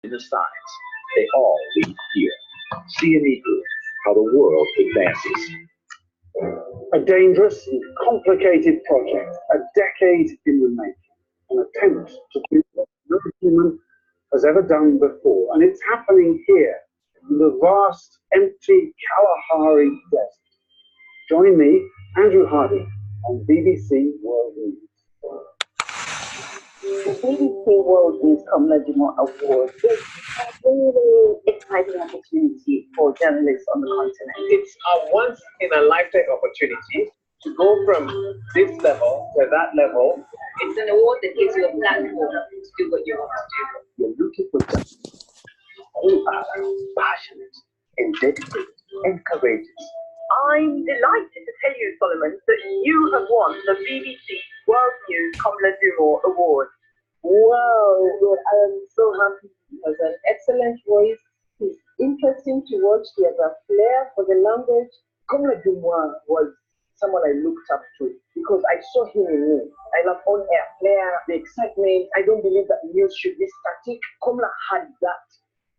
in the signs. They all lead here. See and equal how the world advances. A dangerous and complicated project, a decade in the making, an attempt to do what no human has ever done before. And it's happening here, in the vast, empty Kalahari Desert. Join me, Andrew Hardy, on BBC World News. The BBC World News Comladimo Award is a really exciting opportunity for journalists on the continent. It's a once-in-a-lifetime opportunity to go from this level to that level. It's an award that gives you a platform to do what you want to do. You're looking for journalists who are passionate and dedicated and courageous. I'm delighted to tell you, Solomon, that you have won the BBC World News Comladimo Award. Wow, well, I am so happy. He has an excellent voice. He's interesting to watch. He has a flair for the language. Comladimo was someone I looked up to because I saw him in me. I love on-air flair, the excitement. I don't believe that news should be static. Komla had that.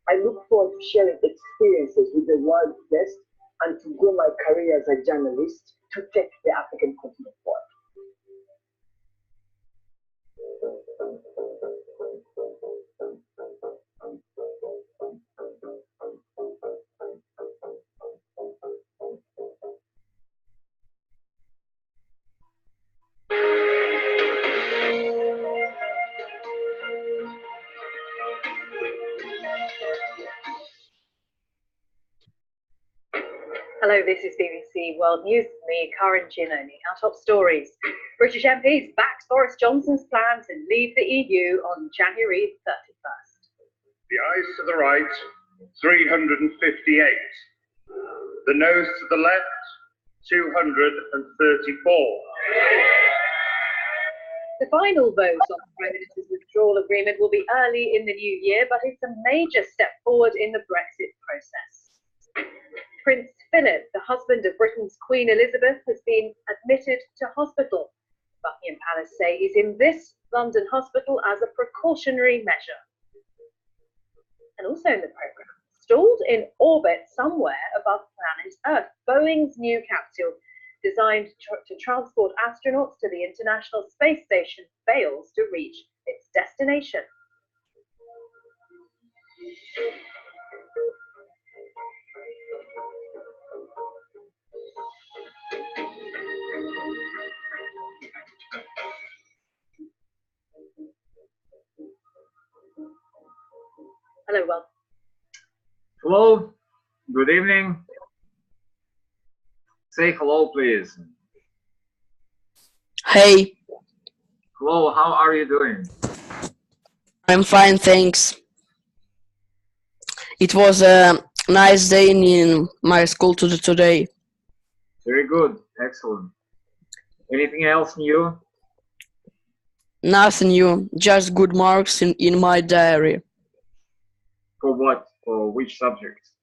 I look forward to sharing experiences with the world's best and to grow my career as a journalist to take the African continent forward. Hello, this is BBC World News with me, Karen Giannoni. Our top stories. British MPs backed Boris Johnson's plan to leave the EU on January 31st. The ayes to the right, 358. The noes to the left, 234. The final vote on the Prime Minister's withdrawal agreement will be early in the new year, but it's a major step forward in the Brexit process. Prince Philip, the husband of Britain's Queen Elizabeth, has been admitted to hospital. Buckingham Palace say he's in this London hospital as a precautionary measure. And also in the programme, stalled in orbit somewhere above planet Earth, Boeing's new capsule, designed to transport astronauts to the International Space Station, fails to reach its destination. Hello, Will. Hello, good evening. Say hello, please. Hey, Hello, how are you doing? I'm fine, thanks. It was a nice day in my school today. Very good, excellent. Anything else new? Nothing new, just good marks in my diary. For what? For which subjects?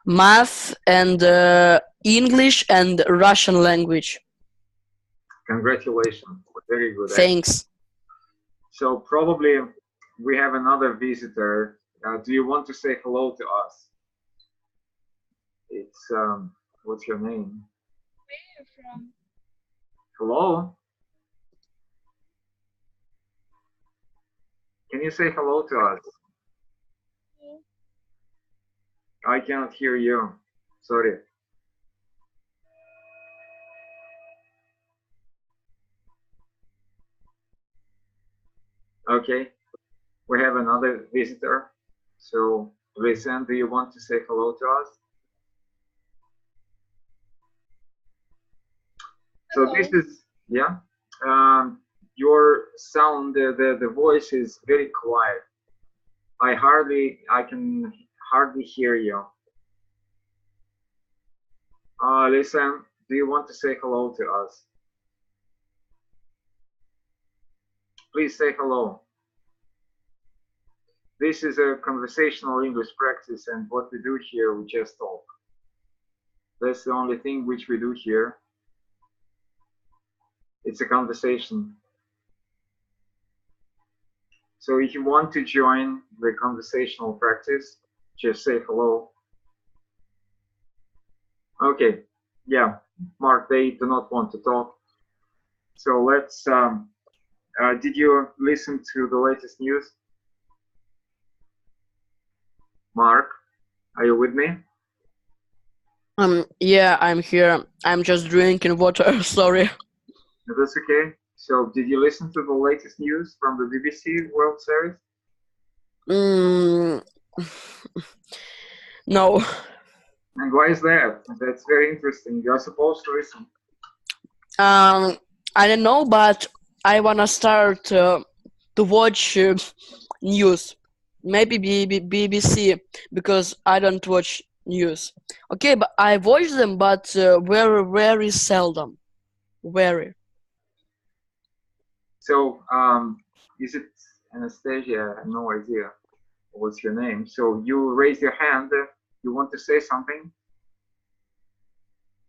Math and English and Russian language. Congratulations, very good. Thanks. So probably we have another visitor. Do you want to say hello to us? It's, what's your name? Where are you from? Hello? Can you say hello to us? I cannot hear you. Sorry. Okay. We have another visitor. So, listen, do you want to say hello to us? So this is, yeah. Your sound, the voice is very quiet. I can hardly hear you. Listen, do you want to say hello to us? Please say hello. This is a conversational English practice, and what we do here, we just talk. That's the only thing which we do here. It's a conversation. So if you want to join the conversational practice, just say hello. Okay, yeah, Mark, they do not want to talk. So let's, did you listen to the latest news? Mark, are you with me? Yeah, I'm here. I'm just drinking water. Sorry. That's okay. So did you listen to the latest news from the BBC World Series? No. And why is that? That's very interesting. You're supposed to listen. I don't know, but I wanna start to watch news. Maybe BBC, because I don't watch news. Okay, but I watch them, but very seldom. Very. So is it Anastasia? I have no idea what's your name. So you raise your hand. You want to say something?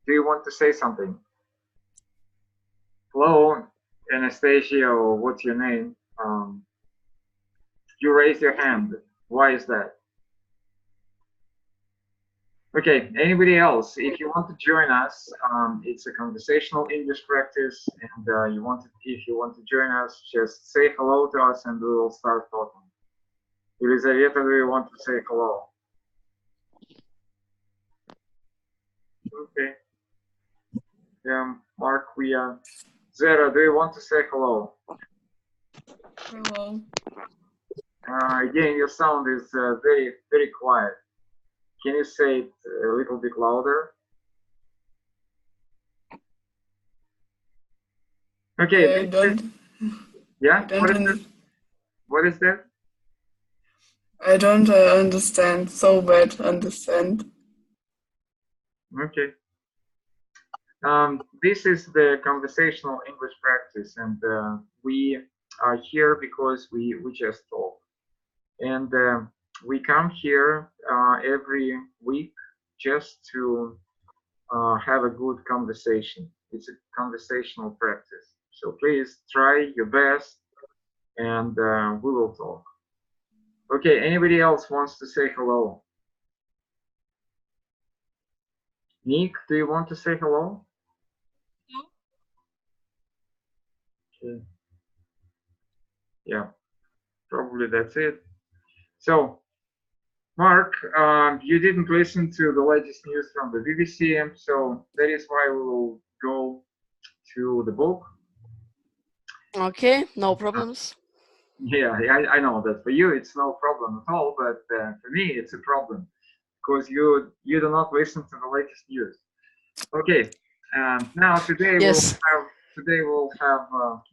Do you want to say something? Hello, Anastasia, or what's your name? You raise your hand. Why is that? Okay, anybody else? If you want to join us, it's a conversational English practice, and if you want to join us, just say hello to us, and we will start talking. Елизавета, do you want to say hello? Okay. Mark, Zara, do you want to say hello? Hello. Again, your sound is very quiet. Can you say it a little bit louder? Okay. Yeah. What is that? I don't understand. So bad understand. Okay. This is the conversational English practice, and we are here because we just talk. And we come here every week just to have a good conversation. It's a conversational practice. So please try your best, and we will talk. Okay, anybody else wants to say hello? Nick, do you want to say hello? No. Okay. Yeah, probably that's it. So, Mark, you didn't listen to the latest news from the BBC, so that is why we will go to the book. Okay, no problems. Yeah, I know that for you it's no problem at all, but for me it's a problem because you do not listen to the latest news. Okay, now today Yes. we'll have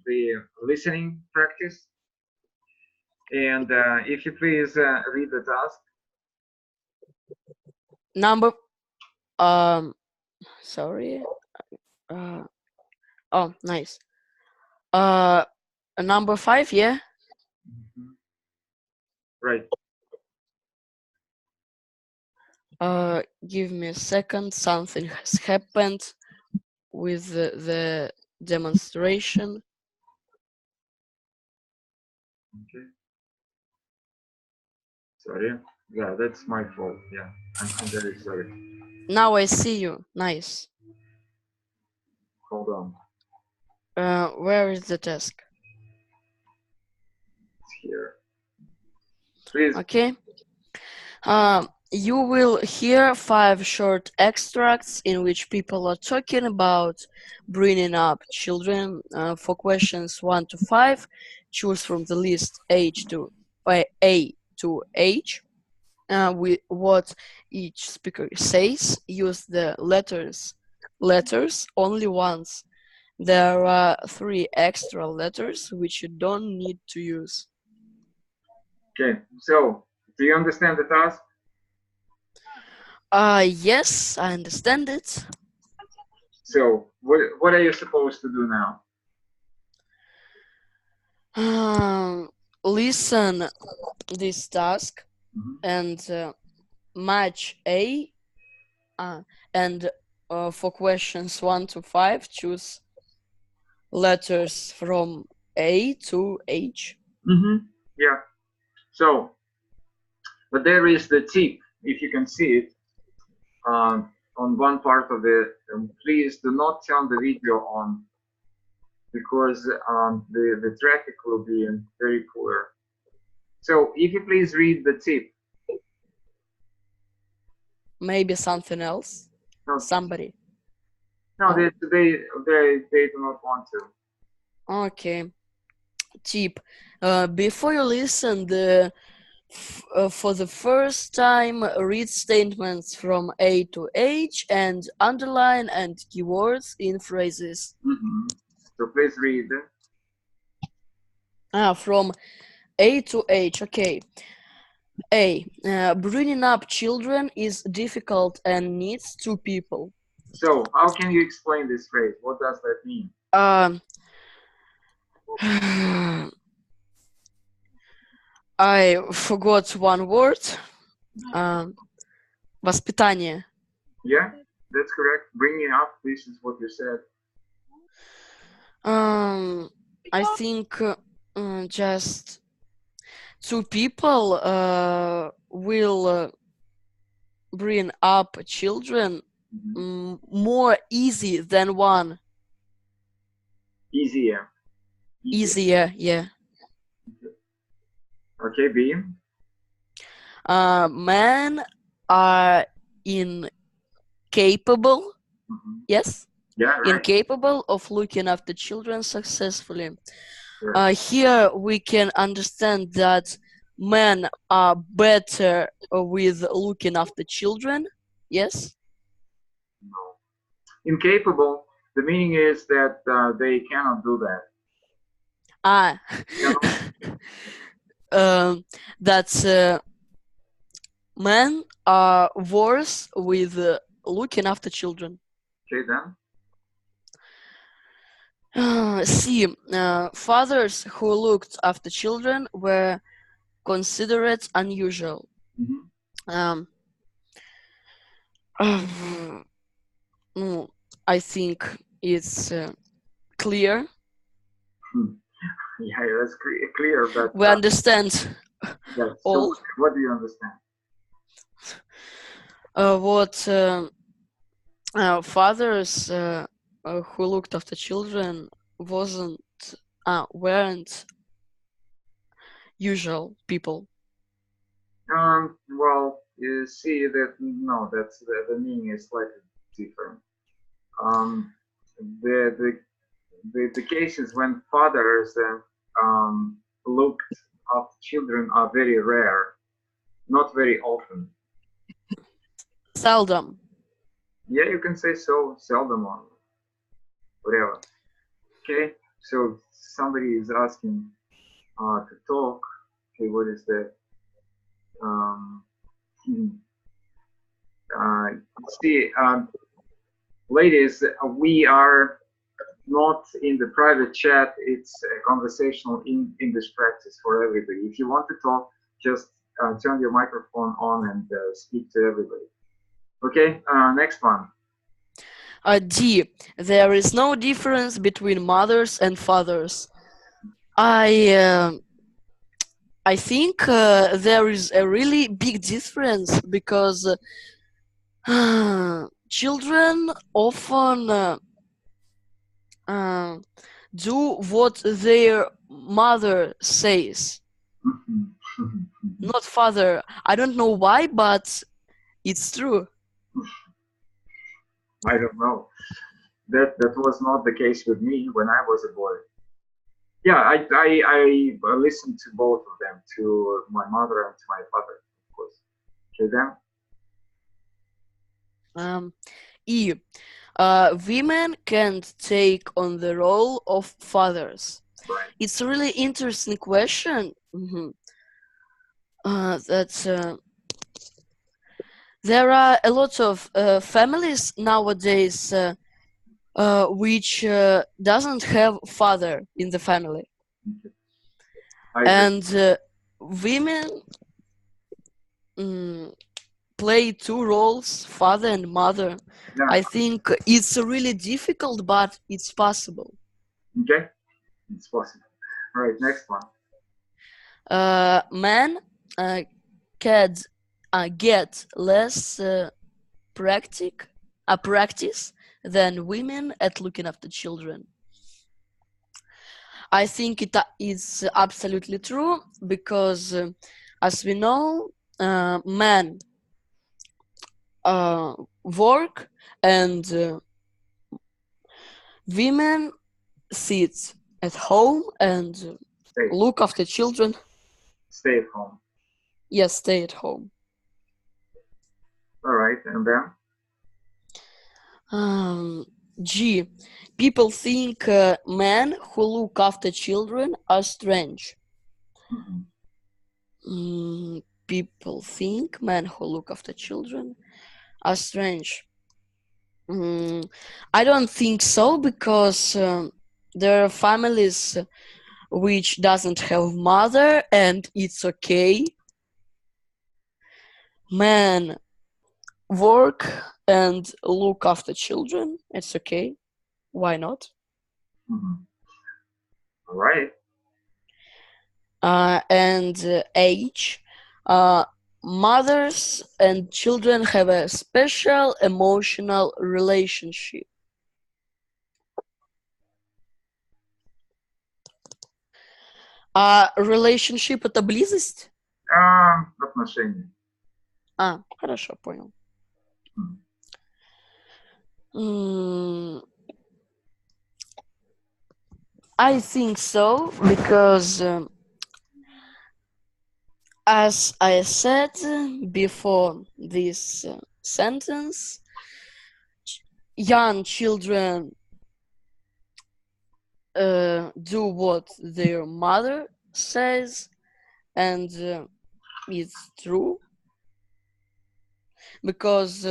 the listening practice, and if you please read the task. Number. Sorry. Oh, nice. Number 5, yeah. Right. Give me a second. Something has happened with the demonstration. Okay. Sorry. Yeah, that's my fault. Yeah, I'm very sorry. Now I see you. Nice. Hold on. Where is the task? It's here. Please. Okay. You will hear 5 short extracts in which people are talking about bringing up children. For questions 1 to 5, choose from the list A to H. With what each speaker says, use the letters only once. There are 3 extra letters which you don't need to use. Okay, so do you understand the task? Yes, I understand it. So what are you supposed to do now? Listen this task and match A, and for questions 1 to 5, choose letters from A to H. Yeah. So, but there is the tip, if you can see it, on one part of it. Please do not turn the video on, because the traffic will be very poor. So, if you please read the tip. Maybe something else. No, Somebody. no, Oh. they do not want to. Okay. Tip. Before you listen, for the first time, read statements from A to H and underline and keywords in phrases. So please read. From A to H. Okay. A. Bringing up children is difficult and needs two people. So how can you explain this phrase? What does that mean? I forgot one word. Воспитание. Yeah, that's correct. Bringing up, this is what you said. I think just two people will bring up children more easy than one. Easier. Easier, yeah. Okay, B. Men are incapable. Yes? Yeah, right. Incapable of looking after children successfully. Here we can understand that men are better with looking after children. Yes? No. Incapable, the meaning is that they cannot do that. That's men are worse with looking after children. Okay, then. C. Fathers who looked after children were considered unusual. I think it's clear. Yeah, that's clear, but we understand all. So what do you understand? What fathers who looked after children weren't usual people. Well, you see that no, that's the meaning is slightly different. The cases when fathers looked after children are very rare, not very often. Seldom. Yeah, you can say so. Seldom or whatever. Okay, so somebody is asking to talk. Okay, what is that? See, ladies, we are not in the private chat. It's a conversational English practice for everybody. If you want to talk, just turn your microphone on and speak to everybody. Okay, next one. D. There is no difference between mothers and fathers. I think there is a really big difference because children often do what their mother says. Not father. I don't know why, but it's true. I don't know. That was not the case with me when I was a boy. Yeah, I listened to both of them, to my mother and to my father, of course. Okay, then. E. Women can't take on the role of fathers. Right. It's a really interesting question. There are a lot of families nowadays which doesn't have father in the family. And women play two roles, father and mother. Yeah. I think it's really difficult, but it's possible. Okay, it's possible. All right, next one. Men get less practice than women at looking after children. I think it is absolutely true because, as we know, men work and women sit at home and look after children. Stay at home. Yes, stay at home. All right, and then? G. People think men who look after children are strange. People think men who look after children are strange. I don't think so because there are families which doesn't have mother and it's okay. Men work and look after children. It's okay. Why not? All right. And H. Mothers and children have a special emotional relationship. Relationship — это близость? Отношения. Хорошо, понял. I think so because as I said before this sentence, young children do what their mother says, and it's true because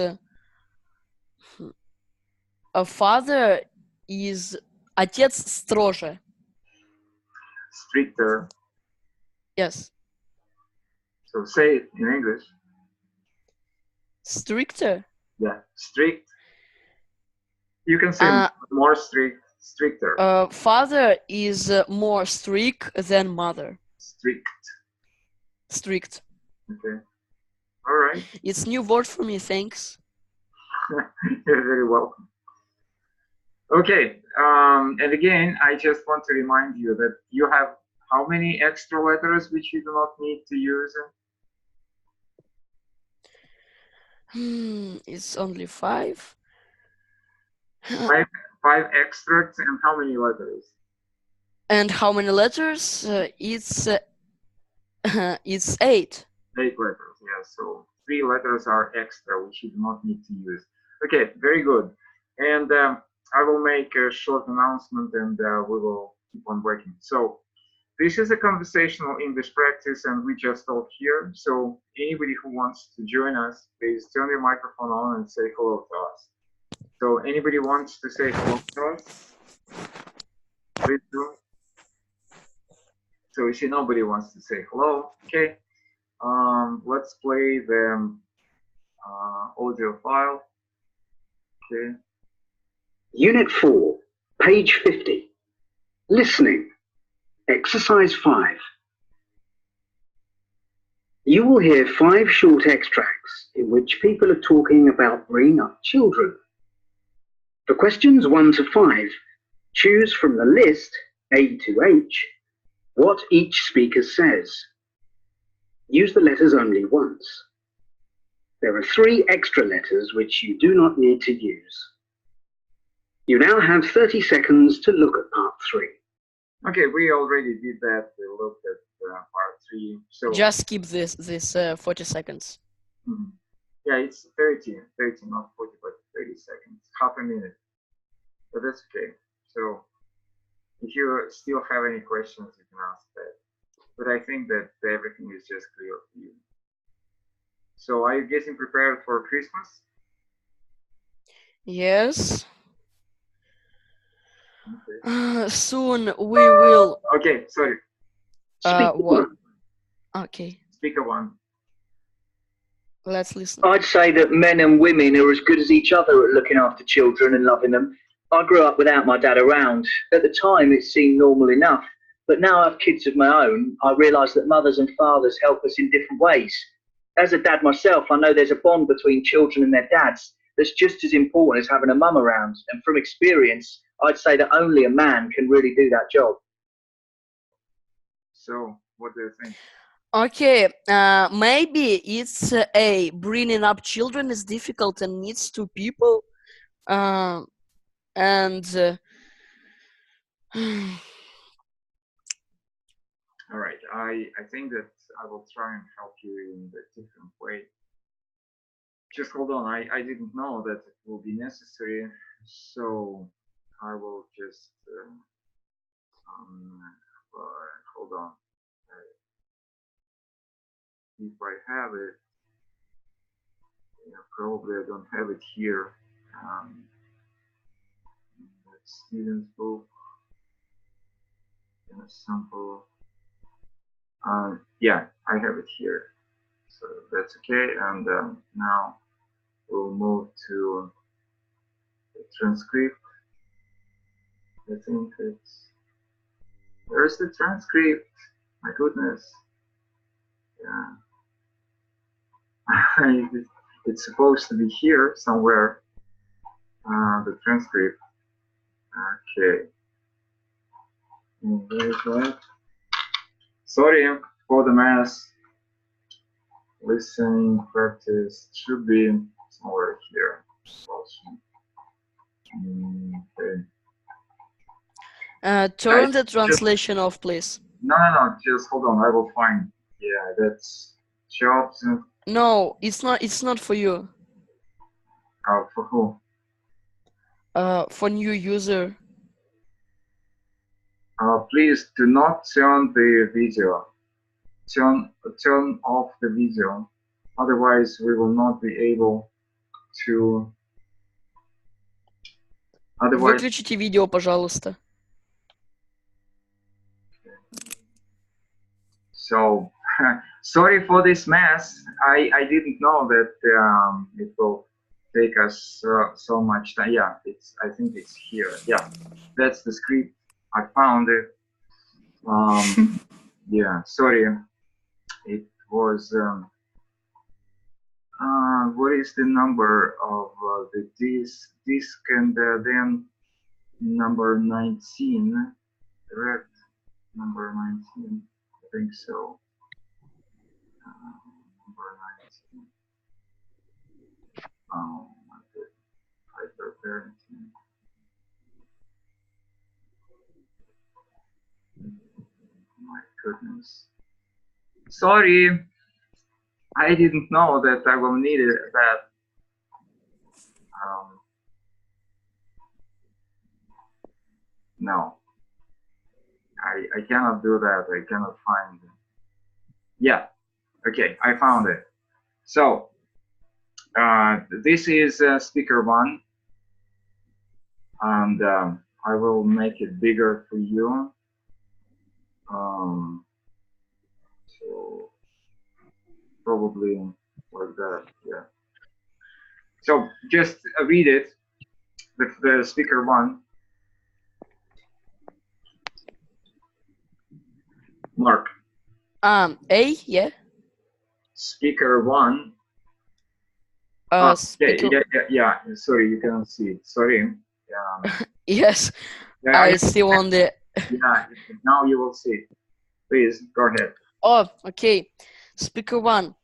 a father is — отец строже. Stricter. Yes. So say it in English. Stricter? Yeah, strict. You can say more strict, stricter. Father is more strict than mother. Strict. Strict. Okay. All right. It's new word for me, thanks. You're very welcome. Okay, and again, I just want to remind you that you have how many extra letters which you do not need to use? It's only 5. Five extracts, and how many letters? And how many letters? It's 8. 8 letters, yeah. So 3 letters are extra, which you do not need to use. Okay, very good. And I will make a short announcement, and we will keep on working. So this is a conversational English practice, and we just talk here. So anybody who wants to join us, please turn your microphone on and say hello to us. So anybody wants to say hello to us? Please do. So you see nobody wants to say hello. Okay. Let's play the audio file. Okay. Unit 4, page 50. Listening. Exercise 5. You will hear 5 short extracts in which people are talking about bringing up children. For questions 1 to 5, choose from the list A to H what each speaker says. Use the letters only once. There are 3 extra letters which you do not need to use. You now have 30 seconds to look at part 3. Okay, we already did that. We looked at part 3. So just skip this 40 seconds. Yeah, it's 30, not 40, but 30 seconds, half a minute. But that's okay. So if you still have any questions, you can ask that. But I think that everything is just clear for you. So are you getting prepared for Christmas? Yes. Okay. Soon we will. Okay, sorry. What? Okay. Speaker 1. Let's listen. I'd say that men and women are as good as each other at looking after children and loving them. I grew up without my dad around. At the time, it seemed normal enough. But now I have kids of my own, I realise that mothers and fathers help us in different ways. As a dad myself, I know there's a bond between children and their dads that's just as important as having a mum around. And from experience, I'd say that only a man can really do that job. So, what do you think? Okay, maybe it's bringing up children is difficult and needs two people, and All right, I think that I will try and help you in a different way. Just hold on, I didn't know that it will be necessary, so I will just hold on. If I have it, yeah, probably I don't have it here. That's Stephen's book. And a sample. Yeah, I have it here, so that's okay. And now we'll move to the transcript. I think there's the transcript. My goodness. Yeah. It's supposed to be here somewhere. The transcript. Okay. Where is that? Sorry for the mess. Listening practice should be somewhere here. Okay. turn the translation off, please. No, just hold on. I will find. Yeah, that's jobs. No, it's not. It's not for you. For who? For new user. Please do not turn the video. Turn off the video. Otherwise, we will not be able to. Otherwise. Выключите видео, пожалуйста. So, sorry for this mess. I didn't know that it will take us so much time. Yeah, I think it's here. Yeah, that's the script. I found it. Yeah, sorry. It was. What is the number of the disc and then number 19? Correct. Number 19. I think so. Number 19. Oh my goodness. Hyperparenting. My goodness. Sorry. I didn't know that I will need that. No. I cannot do that. I cannot find it. Yeah. Okay, I found it. So, this is speaker 1. And I will make it bigger for you. So, probably like that, yeah. So, just read it, the speaker 1. Mark. Yeah. Speaker 1. Speaker... Yeah. Sorry, you cannot see it. Sorry. Yes, yeah, I see on the. Yeah, now you will see. Please go ahead. Oh, okay. Speaker 1.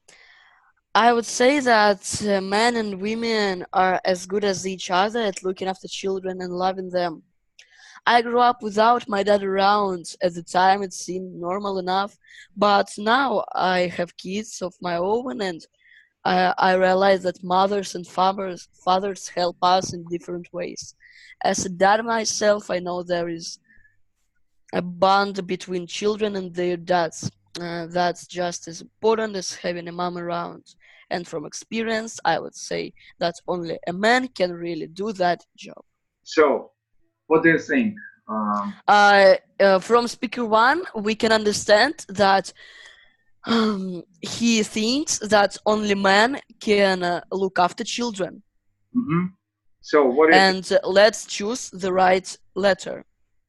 I would say that men and women are as good as each other at looking after children and loving them. I grew up without my dad around. At the time, it seemed normal enough, but now I have kids of my own, and I realize that mothers and fathers help us in different ways. As a dad myself, I know there is a bond between children and their dads. That's just as important as having a mom around. And from experience, I would say that only a man can really do that job. So, what do you think? From speaker 1, we can understand that he thinks that only men can look after children. Mm-hmm. So what is? And let's choose the right letter.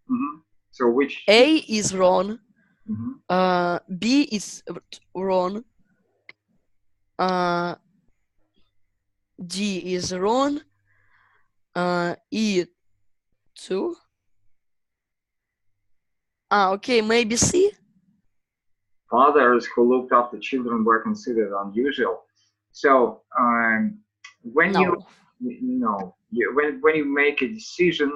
Mm-hmm. So which A is wrong. Mhm. B is wrong. D is wrong. E two. Okay, maybe C. fathers who looked after children were considered unusual. So when No. when you make a decision,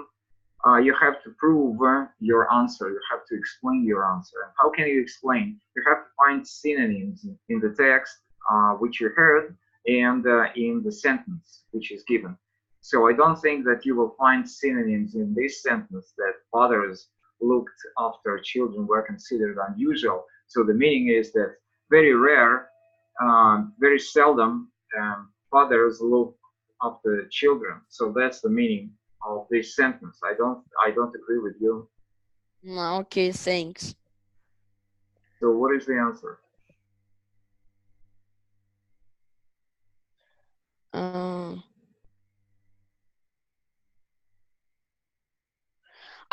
you have to prove your answer. You have to explain your answer. And how can you explain? You have to find synonyms in the text which you heard and in the sentence which is given. So I don't think that you will find synonyms in this sentence that fathers looked after children were considered unusual. So the meaning is that very rare, very seldom fathers look after children. So that's the meaning of this sentence. I don't agree with you. No, okay, thanks. So what is the answer?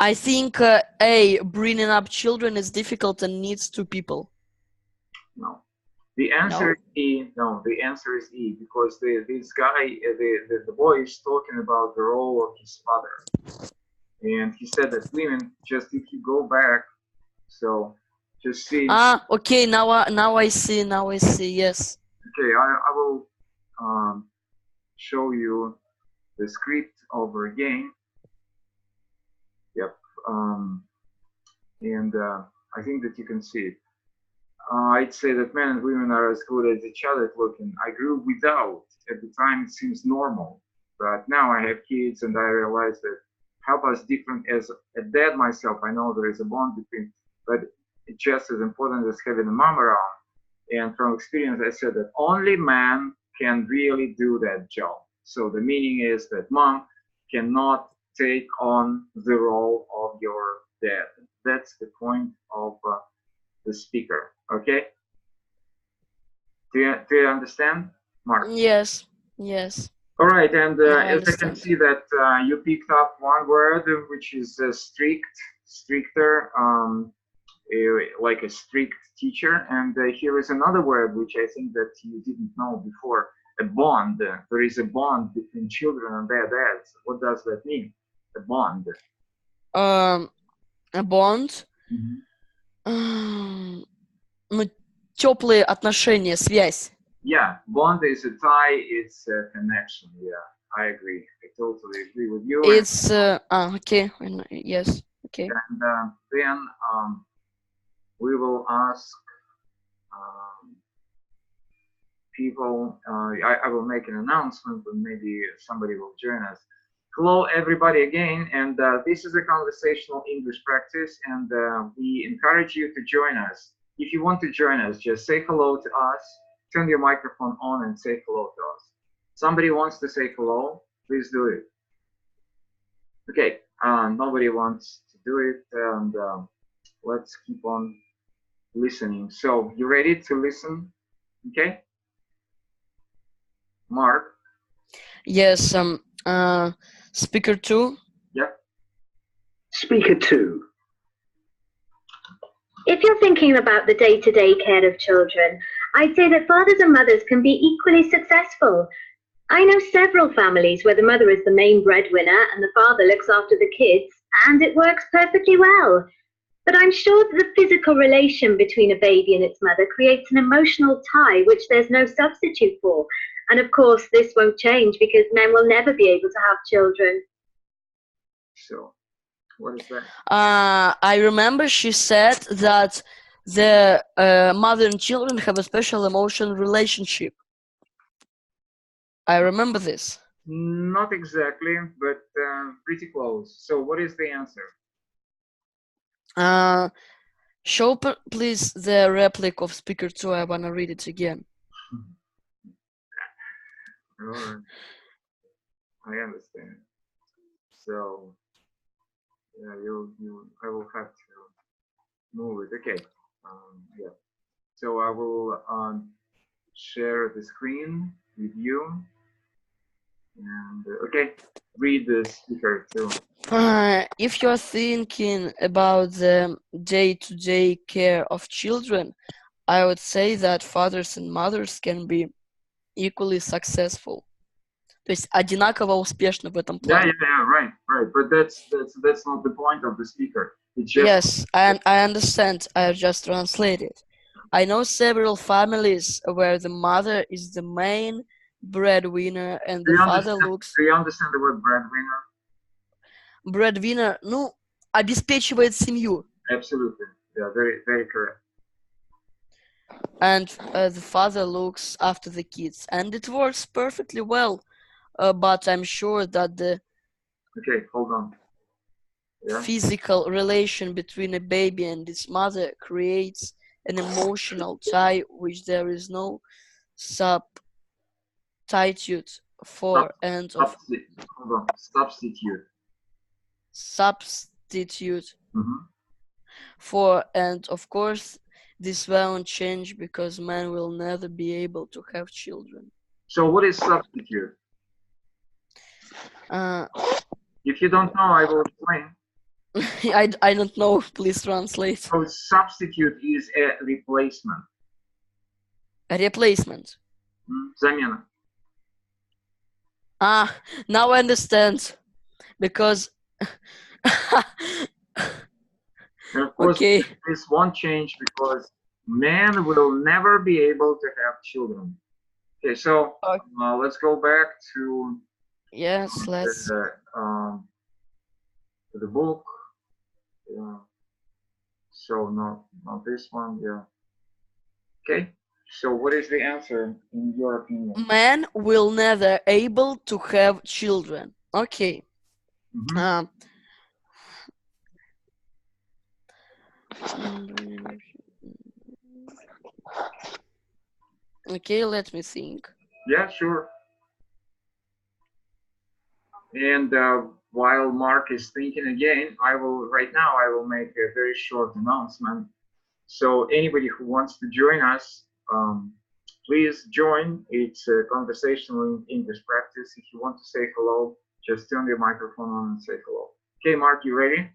I think A, bringing up children is difficult and needs two people. No. The answer is E. No, the answer is E, because this guy, the boy is talking about the role of his father. And he said that women, just if you go back, so just see. Okay, now I see, yes. Okay, I will show you the script over again. Yep. And I think that you can see it. I'd say that men and women are as good as each other at looking. I grew without. At the time, it seems normal. But now I have kids and I realize that help us different. As a dad myself, I know there is a bond between, but it's just as important as having a mom around. And from experience, I said that only man can really do that job. So the meaning is that mom cannot take on the role of your dad. That's the point of the speaker. Okay? Do you understand, Mark? Yes. All right, and as I can understand. see that you picked up one word which is stricter, like a strict teacher, and here is another word which I think that you didn't know before, a bond. There is a bond between children and their dads. What does that mean? A bond. A bond. Ну, теплые отношения, связь. Yeah, bond is a tie, it's a connection. Yeah, I agree. I totally agree with you. It's okay. Yes. Okay. And then we will ask people. I will make an announcement, and maybe somebody will join us. Hello, everybody, again. And this is a conversational English practice, and we encourage you to join us. If you want to join us, just say hello to us. Turn your microphone on and say hello to us. Somebody wants to say hello, please do it. Okay, nobody wants to do it, and let's keep on listening. So, you ready to listen? Okay? Mark? Yes, speaker 2. Yep. Speaker 2. If you're thinking about the day-to-day care of children, I'd say that fathers and mothers can be equally successful. I know several families where the mother is the main breadwinner and the father looks after the kids, and it works perfectly well. But I'm sure that the physical relation between a baby and its mother creates an emotional tie which there's no substitute for. And of course, this won't change because men will never be able to have children. So, what is that? I remember she said that the mother and children have a special emotional relationship. I remember this. Not exactly, but pretty close. So what is the answer? Show please the replica of speaker 2. I want to read it again. I understand. So yeah, I will have to move it. Okay. Yeah. So I will share the screen with you. And okay, read the speaker 2. If you're thinking about the day-to-day care of children, I would say that fathers and mothers can be equally successful. То есть одинаково успешны в этом Yeah, плане. right. But that's not the point of the speaker. It's just Yes, and I understand. I have just translated. I know several families where the mother is the main breadwinner and the father looks. Do you understand the word breadwinner? Breadwinner, ну, обеспечивает семью. Absolutely. Yeah, very correct. And the father looks after the kids, and it works perfectly well. But I'm sure that the Okay, hold on. Yeah. physical relation between a baby and its mother creates an emotional tie which there is no substitute for. And of Hold on. Substitute. For, and of course this won't change because man will never be able to have children. So what is substitute? If you don't know, I will explain. I don't know, please translate. So substitute is a replacement. A replacement. Замена. Now I understand. Because and of course, okay. This won't change because man will never be able to have children. Okay, so let's go back to let's the book. So not this one. Yeah. Okay. So what is the answer in your opinion? Man will never able to have children. Okay. Okay, let me think. Yeah, sure. And while Mark is thinking again, I will make a very short announcement. So anybody who wants to join us, please join. It's a conversational English practice. If you want to say hello, just turn your microphone on and say hello. Okay, Mark, you ready?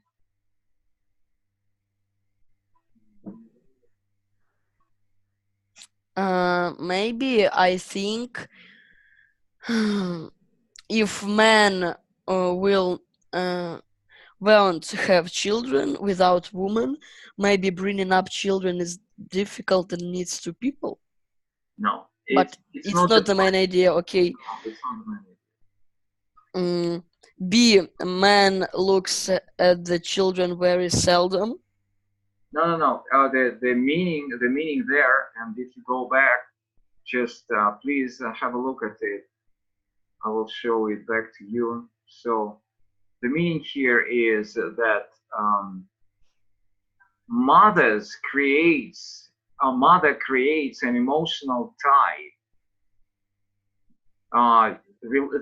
Maybe I think if man will won't have children without woman, maybe bringing up children is difficult and needs two people. No, but it's not the main idea. Okay. It's not the main idea. B, man looks at the children very seldom. No. The meaning there, and if you go back, just please have a look at it. I will show it back to you. So the meaning here is that a mother creates an emotional tie.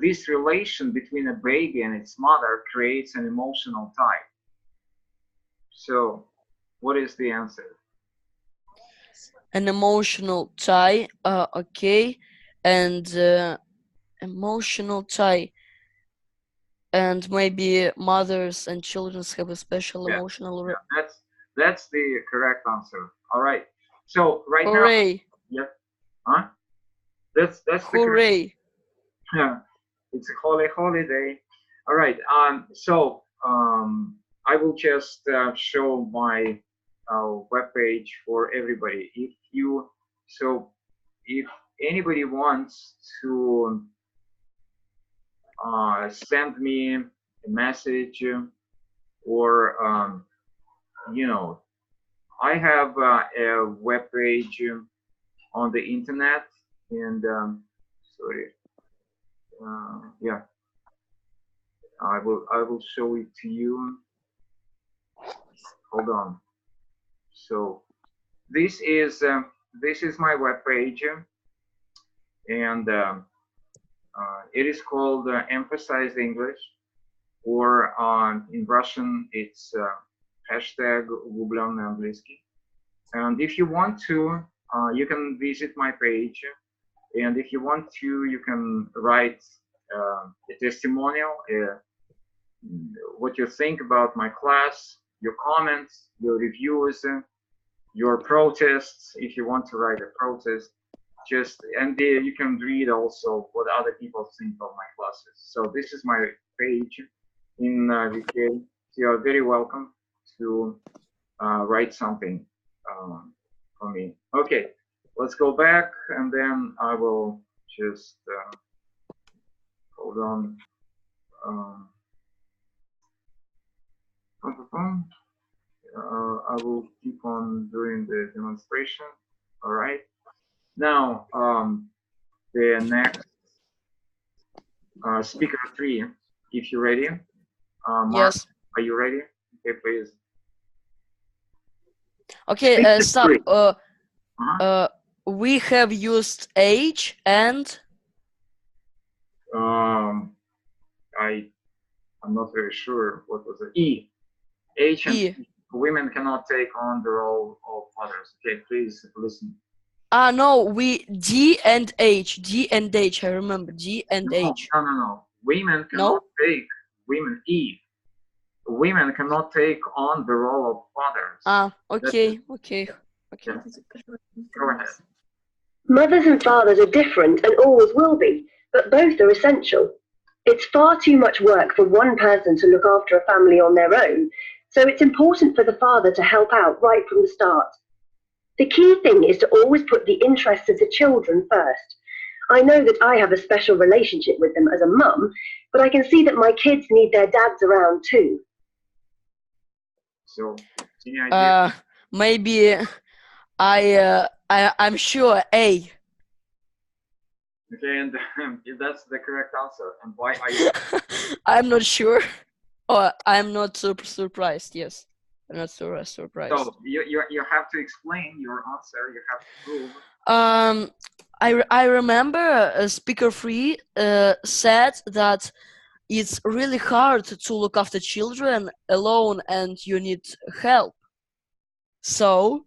This relation between a baby and its mother creates an emotional tie. So what is the answer? An emotional tie, okay, and emotional tie, and maybe mothers and children have a special emotional. Yeah, that's the correct answer. All right. So right Hooray. now, yeah, huh? That's hooray. Yeah, it's a holiday. All right. So I will just show my webpage for everybody. If anybody wants to send me a message or I have a webpage on the internet, and yeah, I will show it to you. Hold on. So this is my webpage, and it is called Emphasize English, or in Russian it's hashtag Влюблённый английский. And if you want to, you can visit my page, and if you want to, you can write a testimonial, what you think about my class, your comments, your reviews, your protests. If you want to write a protest, and you can read also what other people think of my classes. So this is my page in VK. So you are very welcome to write something for me. Okay, let's go back, and then I will just hold on. I will keep on doing the demonstration. All right. Now, the next speaker 3, if you're ready. Mark, Yes. are you ready? Okay, please. Okay, stop. We have used age and I'm not very sure what was it. E. Age and E. Women cannot take on the role of fathers. Okay, please listen. No, we D and H. D and H. I remember D and H. No. Women cannot take. E. Women cannot take on the role of fathers. Okay, okay. Yeah. Go ahead. Mothers and fathers are different and always will be, but both are essential. It's far too much work for one person to look after a family on their own, so it's important for the father to help out right from the start. The key thing is to always put the interests of the children first. I know that I have a special relationship with them as a mum, but I can see that my kids need their dads around too. So, any idea? Maybe I'm sure A. Okay, and that's the correct answer. And why are you? I'm not sure. Or I'm not super surprised. Yes, I'm not so surprised. So you have to explain your answer. You have to prove. I remember speaker 3 said that it's really hard to look after children alone and you need help. So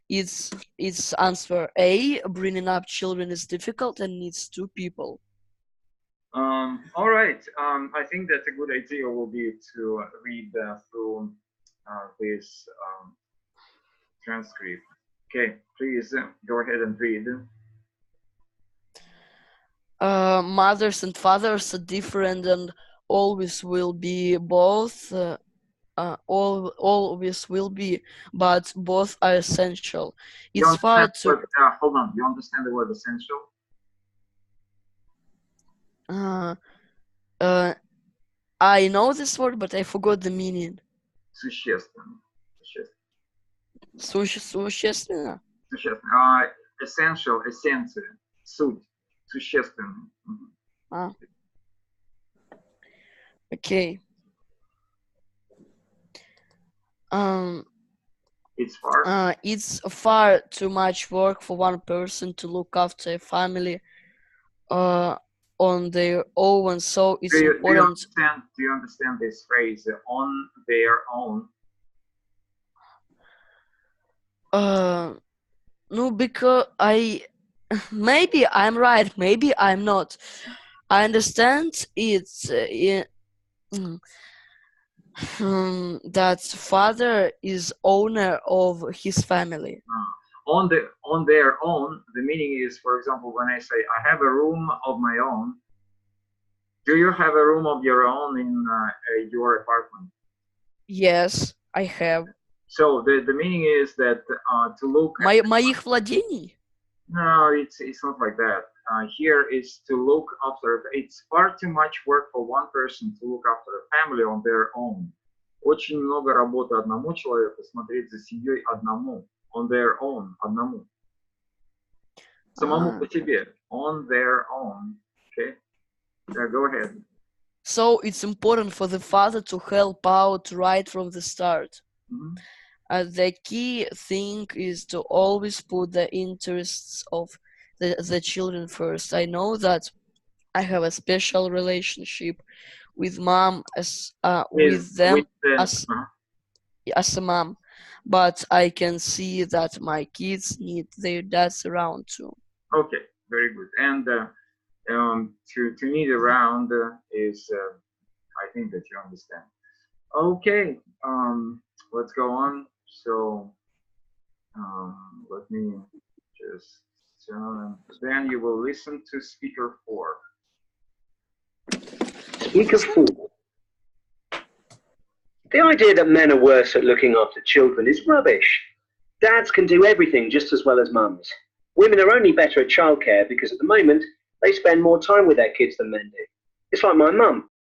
it's answer A. Bringing up children is difficult and needs 2 people. All right. I think that a good idea will be to read through this transcript. Okay, please go ahead and read. Mothers and fathers are different and always will be both. Always will be, but both are essential. It's far to. Hold on. You understand the word essential? I know this word, but I forgot the meaning. Существенно. Существенно. Essential, эссенция, суть, существенно. Okay. It's far too much work for one person to look after a family on their own, so it's important. Do you understand this phrase, on their own? No, because maybe I'm right, maybe I'm not. I understand it's that father is owner of his family. On their own, the meaning is, for example, when I say I have a room of my own, do you have a room of your own in your apartment? Yes, I have. So the meaning is that to look at моих владений? No, it's not like that. Here is to look after. It's far too much work for one person to look after a family on their own. Очень много работы одному человеку смотреть за семьей одному. On their own, одному. Самому по себе. On their own. Okay. Go ahead. So it's important for the father to help out right from the start. The key thing is to always put the interests of the children first. I know that I have a special relationship with mom as a mom, but I can see that my kids need their dads around too. Okay, very good. And to meet around is, I think that you understand. Okay, let's go on. So let me just, then you will listen to speaker 4. Speaker 4. The idea that men are worse at looking after children is rubbish. Dads can do everything just as well as mums. Women are only better at childcare because at the moment they spend more time with their kids than men do. It's like my mum.